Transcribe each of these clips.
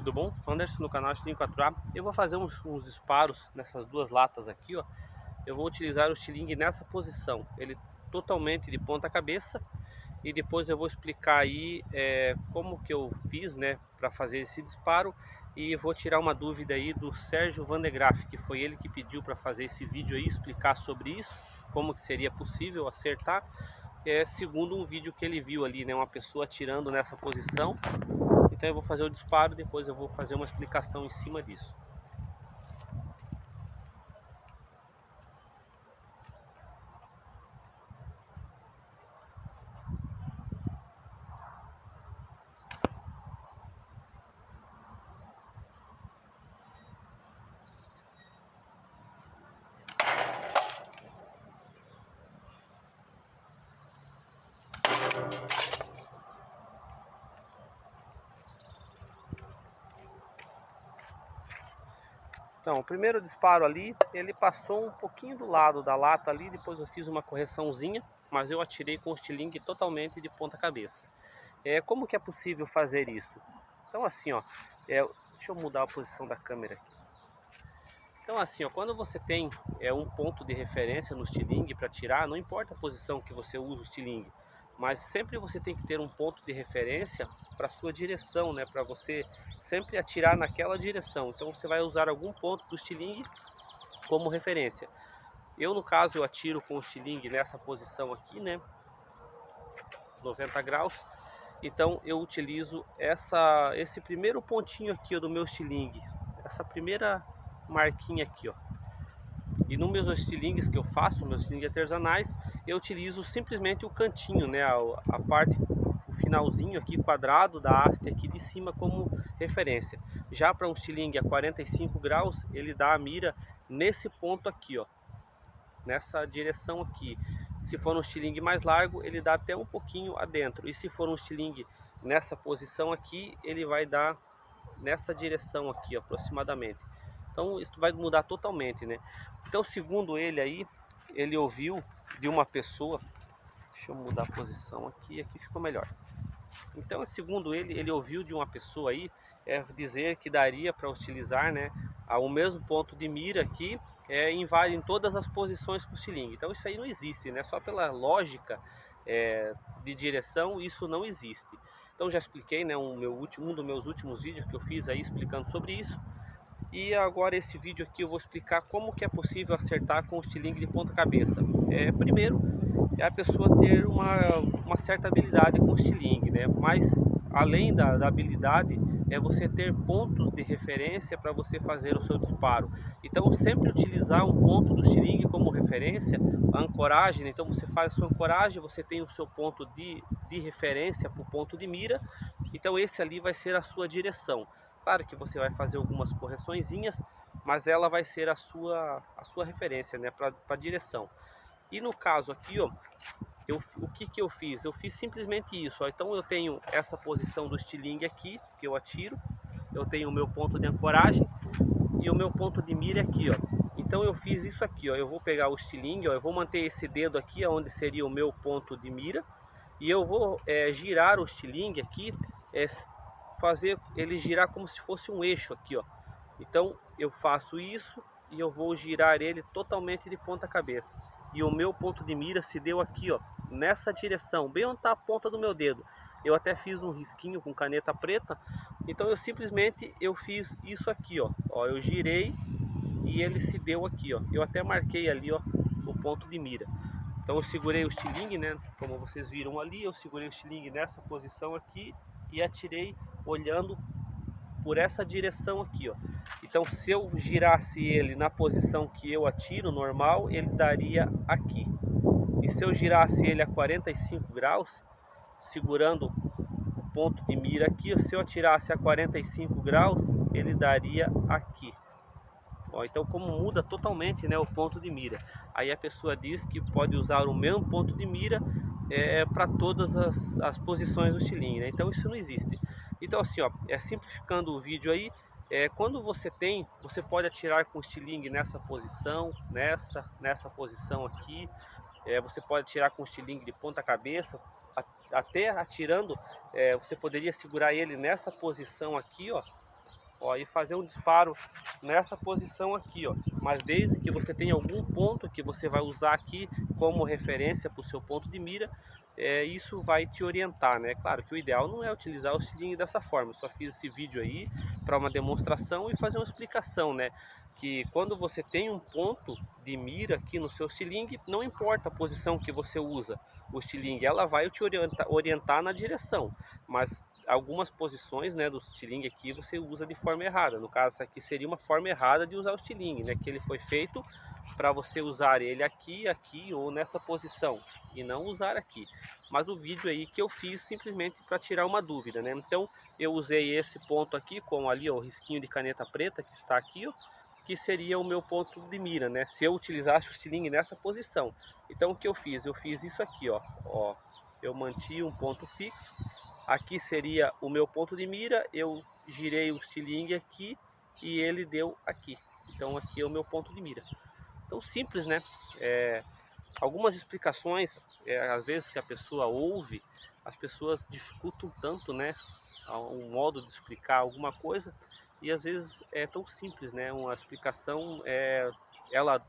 tudo bom? Anderson no canal Estilingue 4A. Eu vou fazer uns disparos nessas duas latas aqui, ó. Eu vou utilizar o estilingue nessa posição, ele totalmente de ponta cabeça, e depois eu vou explicar aí como que eu fiz, né, para fazer esse disparo, e vou tirar uma dúvida aí do Sérgio Van de Graaf, que foi ele que pediu para fazer esse vídeo aí, explicar sobre isso, como que seria possível acertar, segundo um vídeo que ele viu ali, né, uma pessoa atirando nessa posição. Então eu vou fazer o disparo, depois eu vou fazer uma explicação em cima disso. Então, o primeiro disparo ali, ele passou um pouquinho do lado da lata ali, depois eu fiz uma correçãozinha, mas eu atirei com o estilingue totalmente de ponta cabeça. Como que é possível fazer isso? Então assim, ó, deixa eu mudar a posição da câmera aqui. Então assim, ó, quando você tem um ponto de referência no estilingue para atirar, não importa a posição que você usa o estilingue, mas sempre você tem que ter um ponto de referência para sua direção, né? Para você sempre atirar naquela direção. Então você vai usar algum ponto do estilingue como referência. Eu no caso eu atiro com o estilingue nessa posição aqui, né? 90 graus. Então eu utilizo esse primeiro pontinho aqui, ó, do meu estilingue, essa primeira marquinha aqui, ó. E nos meus estilingues que eu faço, meus estilingues artesanais, eu utilizo simplesmente o cantinho, né, a parte, o finalzinho aqui quadrado da haste aqui de cima como referência. Já para um estilingue a 45 graus, ele dá a mira nesse ponto aqui, ó, nessa direção aqui. Se for um estilingue mais largo, ele dá até um pouquinho adentro. E se for um estilingue nessa posição aqui, ele vai dar nessa direção aqui, aproximadamente. Então isso vai mudar totalmente, né? Então, segundo ele aí, ele ouviu de uma pessoa, deixa eu mudar a posição aqui, aqui ficou melhor. Então, segundo ele ouviu de uma pessoa aí dizer que daria para utilizar, né, o mesmo ponto de mira aqui em todas as posições com o estilingue. Então isso aí não existe, né? Só pela lógica de direção isso não existe. Então já expliquei, né, um dos meus últimos vídeos que eu fiz aí explicando sobre isso. E agora esse vídeo aqui eu vou explicar como que é possível acertar com o estilingue de ponta cabeça. Primeiro é a pessoa ter uma certa habilidade com o estilingue, né? Mas além da habilidade é você ter pontos de referência para você fazer o seu disparo. Então sempre utilizar um ponto do estilingue como referência, a ancoragem, né? Então você faz a sua ancoragem, você tem o seu ponto de referência para o ponto de mira, então esse ali vai ser a sua direção. Claro que você vai fazer algumas correçõezinhas, mas ela vai ser a sua referência, né, para a direção. E no caso aqui, ó, o que que eu fiz? Eu fiz simplesmente isso, ó. Então eu tenho essa posição do estilingue aqui, que eu atiro, eu tenho o meu ponto de ancoragem e o meu ponto de mira aqui, ó. Então eu fiz isso aqui, ó. Eu vou pegar o estilingue, ó, eu vou manter esse dedo aqui, onde seria o meu ponto de mira, e eu vou girar o estilingue aqui, fazer ele girar como se fosse um eixo aqui, ó. Então eu faço isso e eu vou girar ele totalmente de ponta cabeça. E o meu ponto de mira se deu aqui, ó, nessa direção, bem onde está a ponta do meu dedo. Eu até fiz um risquinho com caneta preta. Então eu simplesmente fiz isso aqui, ó. Eu girei e ele se deu aqui, ó. Eu até marquei ali, ó, o ponto de mira. Então eu segurei o estilingue, né? Como vocês viram ali, eu segurei o estilingue nessa posição aqui e atirei olhando por essa direção aqui, ó. Então se eu girasse ele na posição que eu atiro normal, ele daria aqui. E se eu girasse ele a 45 graus, segurando o ponto de mira aqui, se eu atirasse a 45 graus, ele daria aqui. Ó, então como muda totalmente, né, o ponto de mira. Aí a pessoa diz que pode usar o mesmo ponto de mira para todas as posições do estilingue, né? Então isso não existe. Então assim, ó, simplificando o vídeo aí, quando você pode atirar com o estilingue nessa posição, nessa posição aqui, você pode atirar com o estilingue de ponta cabeça, até atirando, você poderia segurar ele nessa posição aqui, ó, ó, e fazer um disparo nessa posição aqui, ó. Mas desde que você tenha algum ponto que você vai usar aqui como referência para o seu ponto de mira, isso vai te orientar, né? Claro que o ideal não é utilizar o estilingue dessa forma. Eu só fiz esse vídeo aí para uma demonstração e fazer uma explicação, né? Que quando você tem um ponto de mira aqui no seu estilingue, não importa a posição que você usa o estilingue, ela vai te orientar na direção, mas algumas posições, né, do estilingue aqui você usa de forma errada. No caso, essa aqui seria uma forma errada de usar o estilingue, né, que ele foi feito para você usar ele aqui, aqui ou nessa posição e não usar aqui. Mas o vídeo aí que eu fiz simplesmente para tirar uma dúvida, né? Então eu usei esse ponto aqui, com ali ó, o risquinho de caneta preta que está aqui, ó, que seria o meu ponto de mira, né? Se eu utilizasse o estilingue nessa posição. Então o que eu fiz? Eu fiz isso aqui, ó. Eu mantive um ponto fixo. Aqui seria o meu ponto de mira. Eu girei o estilingue aqui e ele deu aqui. Então aqui é o meu ponto de mira. Então simples, né? Algumas explicações, às vezes que a pessoa ouve, as pessoas dificultam tanto, né? Um modo de explicar alguma coisa. E às vezes é tão simples, né? Uma explicação, ela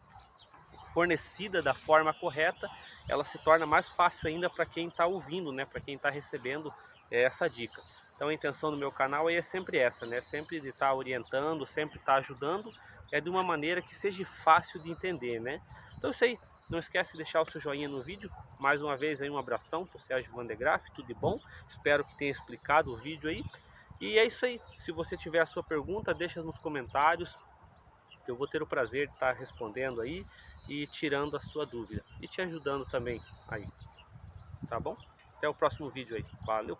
fornecida da forma correta, ela se torna mais fácil ainda para quem está ouvindo, né? Para quem está recebendo essa dica. Então a intenção do meu canal é sempre essa, né? Sempre de estar orientando, sempre estar ajudando, de uma maneira que seja fácil de entender, né? Então é isso aí. Não esquece de deixar o seu joinha no vídeo. Mais uma vez aí um abração para o Sérgio Van de Graaf, tudo de bom. Espero que tenha explicado o vídeo aí. E é isso aí, se você tiver a sua pergunta, deixa nos comentários, eu vou ter o prazer de estar respondendo aí e tirando a sua dúvida e te ajudando também aí, tá bom? Até o próximo vídeo aí, valeu!